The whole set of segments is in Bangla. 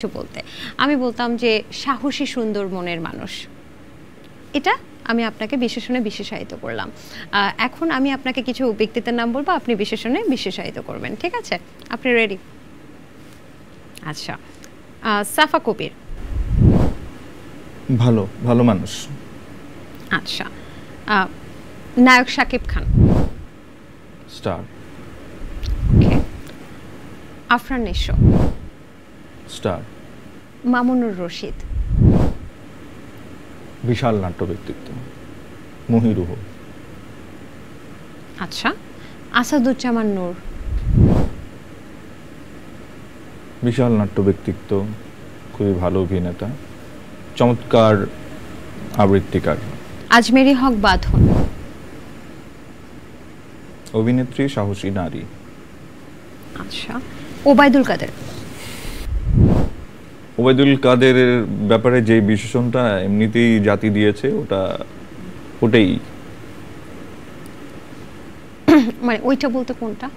কিছু বলতে আমি বলতাম যে সাহসী সুন্দর মনের মানুষ। এটা আমি আপনাকে বিশেষণে বিশেষায়িত করলাম। এখন আমি আপনাকে কিছু ব্যক্তিত্বের নাম বলবো, আপনি বিশেষণে বিশেষায়িত করবেন, ঠিক আছে? আপনি রেডি? আচ্ছা, সাফা কবির। ভালো ভালো মানুষ। আচ্ছা, নায়ক শাকিব খান। স্টার। ওকে। আফরান নিশো। স্টার। মামুনুর রশিদ। বিশাল নাট্য ব্যক্তিত্ব, মহিরুহ। আচ্ছা, আসাদুজ্জামান নূর। বিশাল নাট্য ব্যক্তিত্ব, খুবই ভালো অভিনেতা, চমৎকার আবৃত্তিকার। আজমেরি হক বাঁধন। অভিনেত্রী, সাহসী নারী। আচ্ছা, ওবায়দুল কাদের। ওবায়দুল কাদেরের ব্যাপারে যে বিশেষণটা এমনিতেই জাতি দিয়েছে ওটাই। মানে ওইটা বলতে কোনটা?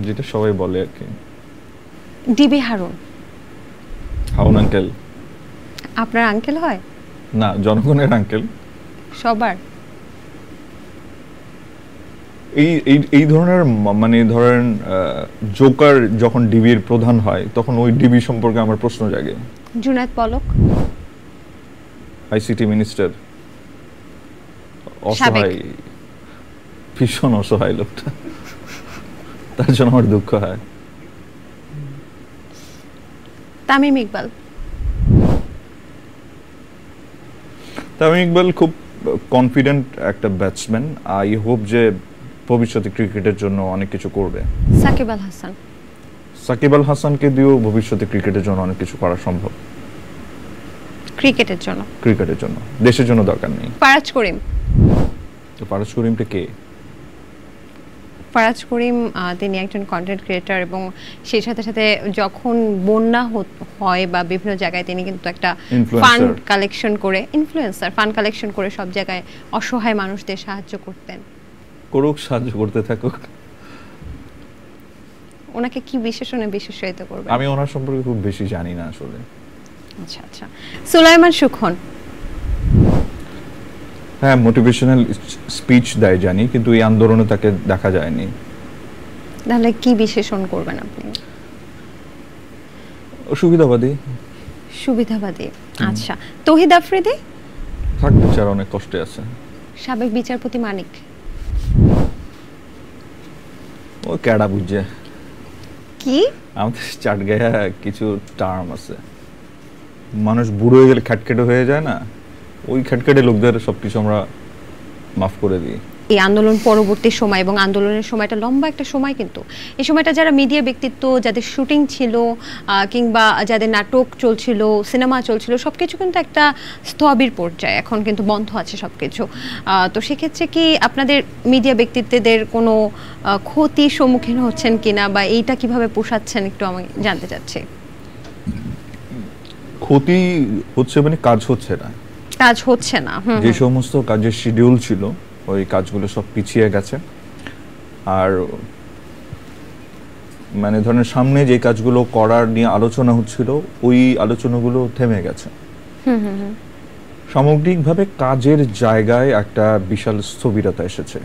যেটা সবাই বলে আর কি। ডিবি হারুন। হাউন আঙ্কেল। আপনার আঙ্কেল হয়? না, জনগণের আঙ্কেল। সবার? এই ধরনের মানে ধরেন জোকার যখন ডিবির প্রধান হয় তখন ওই ডিবি সম্পর্কে আমার প্রশ্ন জাগে। জুনায়েদ পলক। আইসিটি মিনিস্টার, অসহায়, ভীষণ অসহায় লোকটা, তার জন্য আমার দুঃখ হয়। তামিম ইকবাল। তামিম ইকবাল খুব কনফিডেন্ট একটা ব্যাটসম্যান। আই হোপ যে ভবিষ্যতে ক্রিকেটের জন্য অনেক কিছু করবে। সাকিব আল হাসান। সাকিব আল হাসানকে দিয়েও ভবিষ্যতে ক্রিকেটের জন্য অনেক কিছু করা সম্ভব। ক্রিকেটের জন্য? ক্রিকেটের জন্য, দেশের জন্য দরকার নেই। ফারাজ করিম। তো ফারাজ করিমটা কে? ফারাজ করিম তিনি একজন কন্টেন্ট ক্রিয়েটর এবং সেই সাথে সাথে যখন বন্যা হয় বা বিভিন্ন জায়গায় তিনি কিন্তু একটা ফান্ড কালেকশন করে, ইনফ্লুয়েন্সার, ফান্ড কালেকশন করে সব জায়গায় অসহায় মানুষদের সাহায্য করতেন। করুক, সাহায্য করতে থাকুক। ওনাকে কি বিশেষণে বিশেষায়িত করবেন? আমি ওনার সম্পর্কে খুব বেশি জানি না আসলে। আচ্ছা আচ্ছা, সুলাইমান সুখন। হ্যাঁ, মোটিভেশনাল স্পিচ দেয় জানি, কিন্তু এই আন্দোলনে তাকে দেখা যায়নি। তাহলে কি বিশেষণ করবেন আপনি? সুবিধাবাদী। সুবিধাবাদী। আচ্ছা, তৌহিদ আফ্রিদি। থাক, বিচার অনেক কষ্টে আছে। সাবেক বিচারপতি মানিক। ও ক্যাডা বুঝছে কি? আমাদের চাটগায়া কিছু টার্ম আছে, মানুষ বুড়ো হয়ে গেলে খ্যাটকেটে হয়ে যায় না, ওই খ্যাটকেটে লোকদের সবকিছু আমরা মাফ করে দিই। এই আন্দোলন পরবর্তী সময় এবং আন্দোলনের সময়টা লম্বা একটা সময়, কিন্তু এই সময়টা যারা মিডিয়া ব্যক্তিত্ব, যাদের শুটিং ছিল কিংবা যাদের নাটক চলছিল, সিনেমা চলছিল, সবকিছু কিন্তু একটা স্থবির পর্যায়ে, এখন কিন্তু বন্ধ আছে সবকিছু। তো সেক্ষেত্রে কি আপনাদের মিডিয়া ব্যক্তিত্বদের কোনো ক্ষতির সম্মুখীন হচ্ছেন কিনা, বা এইটা কিভাবে পোষাচ্ছেন একটু আমি জানতে চাচ্ছি। ক্ষতি হচ্ছে মানে কাজ হচ্ছে না। কাজ হচ্ছে না। যে সমস্ত কাজের শিডিউল ছিল ওই কাজগুলো সব পিছিয়ে গেছে। আর মানে ধরেন সামনে যে কাজগুলো করার নিয়ে আলোচনা হচ্ছিল ওই আলোচনাগুলো থেমে গেছে। সামগ্রিকভাবে কাজের জায়গায় একটা বিশাল স্থবিরতা এসেছে।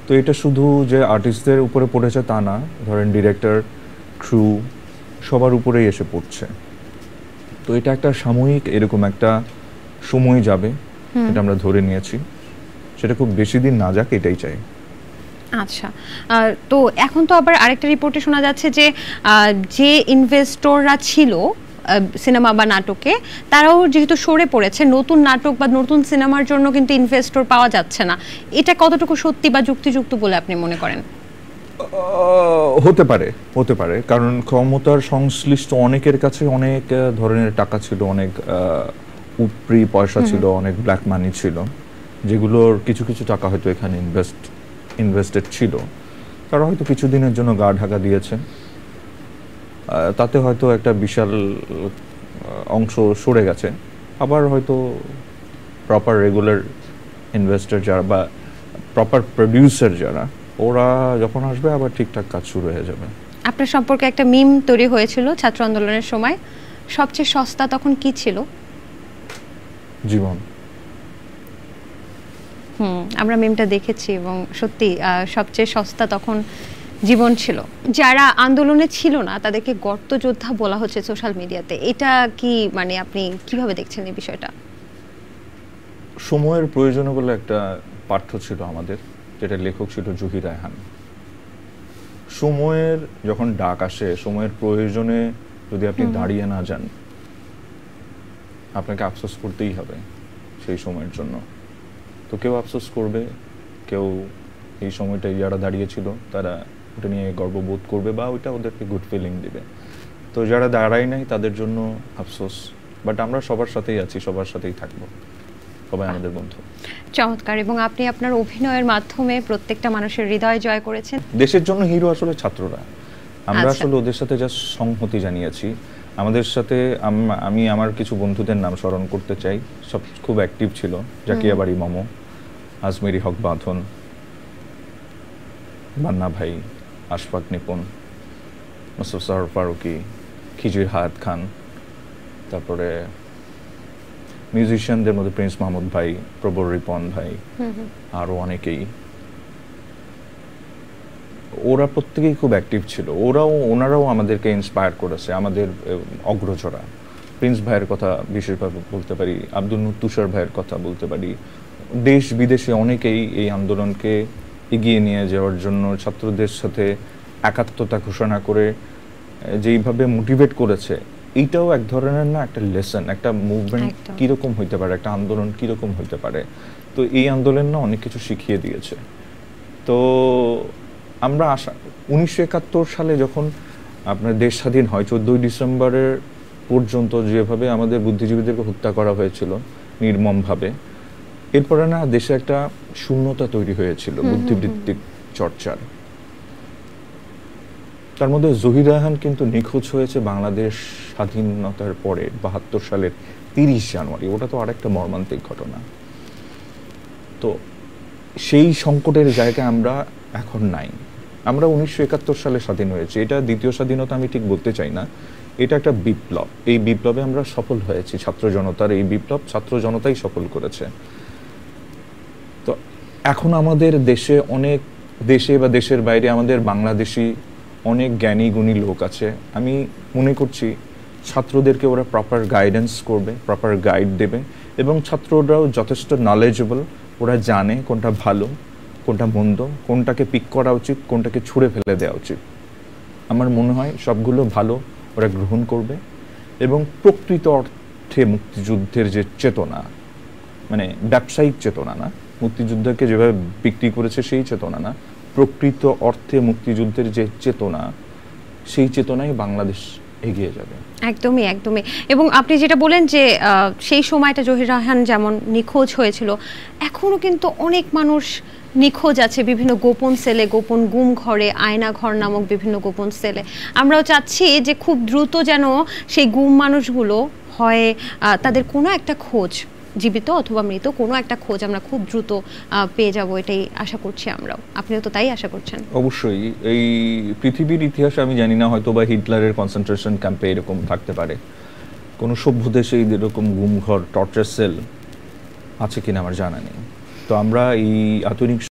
তো এটা শুধু যে আর্টিস্টদের উপরে পড়েছে তা না, ধরেন ডিরেক্টর, ক্রু, সবার উপরেই এসে পড়ছে। তো এটা একটা সাময়িক এরকম একটা সময় যাবে, এটা আমরা ধরে নিয়েছি। সেটা খুব বেশি দিন না যাক, এটাই চাই। আচ্ছা, তো এখন তো আবার আরেকটা রিপোর্টে শোনা যাচ্ছে যে যে ইনভেস্টররা ছিল সিনেমা বা নাটকে, তারাও যেহেতু সরে পড়েছে, নতুন নাটক বা নতুন সিনেমার জন্য কিন্তু ইনভেস্টর পাওয়া যাচ্ছে না। এটা কতটুকু সত্যি বা যুক্তিযুক্ত বলে আপনি মনে করেন? হতে পারে, কারণ ক্ষমতার সংশ্লিষ্ট অনেকের কাছে অনেক ধরনের টাকা ছিল, অনেক উপরি পয়সা ছিল, অনেক ব্ল্যাক মানি ছিল, যেগুলোর কিছু কিছু টাকা হয়তো এখানে ইনভেস্টেড ছিল। তারা হয়তো কিছুদিনের জন্য গা ঢাকা দিয়েছে, তাতে হয়তো একটা বিশাল অংশ সরে গেছে। আবার হয়তো প্রপার রেগুলার ইনভেস্টর যারা বা প্রপার প্রডিউসার যারা, ওরা যখন আসবে আবার ঠিকঠাক কাজ শুরু হয়ে যাবে। আপনার সম্পর্কে একটা মিম তৈরি হয়েছিল ছাত্র আন্দোলনের সময়, সবচেয়ে সস্তা তখন কি ছিল? জীবন। আমরা মিমটা দেখেছি এবং সত্যি সবচেয়ে সস্তা তখন জীবন ছিল। যারা আন্দোলনে ছিল না তাদেরকে গর্ত যোদ্ধা বলা হচ্ছে সোশ্যাল মিডিয়াতে, এটা কি মানে আপনি কিভাবে দেখছেন এই বিষয়টা? সময়ের প্রয়োজনে বলে একটা পাঠ্য ছিল আমাদের, যেটা লেখক ছিল জহির রায়হান। সময়ের যখন ডাক আসে, সময়ের প্রয়োজনে যদি আপনি দাঁড়িয়ে না যান, আপনাকে আফসোস করতেই হবে সেই সময়ের জন্য। তো কেউ আফসোস করবে, কেউ এই সময়টাই যারা দাঁড়িয়েছিল তারা ওটা নিয়ে গর্ববোধ করবে বা ওইটা ওদেরকে গুড ফিলিং দিবে। তো যারা দাঁড়ায় নাই তাদের জন্য আফসোস, বাট আমরা সবার সাথেই আছি, সবার সাথেই থাকবো, সবাই আমাদের বন্ধু। চমৎকার। এবং আপনি আপনার অভিনয়ের মাধ্যমে প্রত্যেকটা মানুষের হৃদয় জয় করেছেন। দেশের জন্য হিরো আসলে ছাত্ররা, আমরা আচ্ছা। আসলে ওদের সাথে জাস্ট সংহতি জানিয়েছি। আমাদের সাথে আমি আমার কিছু বন্ধুদের নাম স্মরণ করতে চাই, সব খুব অ্যাক্টিভ ছিল। জাকিয়া বাড়ি মমো, আজমেরি হক বাঁধন, বান্না ভাই, আশফাক নিপুন, মুস্তফা ফারুকি, খিজির হায়াত খান, তারপরে মিউজিশিয়ানদের মধ্যে প্রিন্স মাহমুদ ভাই, প্রবর রিপন ভাই, আরও অনেকেই। ওরা প্রত্যেকেই খুব অ্যাক্টিভ ছিল। ওনারাও আমাদেরকে ইন্সপায়ার করেছে, আমাদের অগ্রজরা। প্রিন্স ভাইয়ের কথা বিশেষভাবে বলতে পারি, আব্দুল নূর তুষার ভাইয়ের কথা বলতে পারি। দেশ বিদেশে অনেকেই এই আন্দোলনকে এগিয়ে নিয়ে যাওয়ার জন্য ছাত্রদের সাথে একাত্মতা ঘোষণা করে যেইভাবে মোটিভেট করেছে, এইটাও এক ধরনের না একটা লেসন, একটা মুভমেন্ট কীরকম হইতে পারে, একটা আন্দোলন কীরকম হইতে পারে। তো এই আন্দোলন না অনেক কিছু শিখিয়ে দিয়েছে। তো আমরা 1971 সালে যখন আপনার দেশ স্বাধীন হয়, 14ই ডিসেম্বরের পর্যন্ত যেভাবে আমাদের বুদ্ধিজীবীদেরকে হত্যা করা হয়েছিল নির্মমভাবে, এরপরে না দেশে একটা শূন্যতা তৈরি হয়েছিল বুদ্ধিবৃত্তিক চর্চার। তার মধ্যে জহির রায়হান কিন্তু নিখোঁজ হয়েছে বাংলাদেশ স্বাধীনতার পরে 72 সালের 30 জানুয়ারি। ওটা তো আরেকটা মর্মান্তিক ঘটনা। তো সেই সংকটের জায়গায় আমরা এখন নাই। আমরা 1971 সালে স্বাধীন হয়েছি, এটা দ্বিতীয় স্বাধীনতা আমি ঠিক বলতে চাই না, এটা একটা বিপ্লব। এই বিপ্লবে আমরা সফল হয়েছি, ছাত্র জনতার এই বিপ্লব ছাত্র জনতাই সফল করেছে। তো এখন আমাদের দেশে অনেক, দেশে বা দেশের বাইরে আমাদের বাংলাদেশি অনেক জ্ঞানী গুণী লোক আছে। আমি মনে করছি ছাত্রদেরকে ওরা প্রপার গাইডেন্স করবে, প্রপার গাইড দেবে, এবং ছাত্ররাও যথেষ্ট নলেজেবল। ওরা জানে কোনটা ভালো, কোনটা মন্দ, কোনটাকে পিক করা উচিত, কোনটাকে ছুঁড়ে ফেলে দেওয়া উচিত। আমার মনে হয় সবগুলো ভালো ওরা গ্রহণ করবে, এবং প্রকৃত অর্থে মুক্তিযুদ্ধের যে চেতনা, মানে ব্যবসায়িক চেতনা না, মুক্তিযুদ্ধকে যেভাবে বিক্রি করেছে সেই চেতনা না, প্রকৃত অর্থে মুক্তিযুদ্ধের যে চেতনা, সেই চেতনায় বাংলাদেশ এগিয়ে যাবে। একদমই একদমই। এবং আপনি যেটা বলেন যে সেই সময়টা জহির রায়হান যেমন নিখোঁজ হয়েছিল, এখনও কিন্তু অনেক মানুষ নিখোঁজ আছে বিভিন্ন গোপন সেলে, গোপন গুম ঘরে, আয়না ঘর নামক বিভিন্ন গোপন সেলে। আমরাও চাচ্ছি যে খুব দ্রুত যেন সেই গুম মানুষগুলো হয়, তাদের কোনো একটা খোঁজ, জীবিত অথবা মৃত কোনো একটা খোঁজ আমরা খুব দ্রুত পেয়ে যাব, এটাই আশা করছি আমরাও। আপনিও তো তাই আশা করছেন? অবশ্যই। এই পৃথিবীর ইতিহাসে আমি জানি না, হয়তো বা হিটলারের কনসেন্ট্রেশন ক্যাম্পে এরকম থাকতে পারে, কোনো সভ্য দেশে এরকম গুমঘর, টর্চার সেল আছে কিনা আমার জানা নেই। তো আমরা এই আধুনিক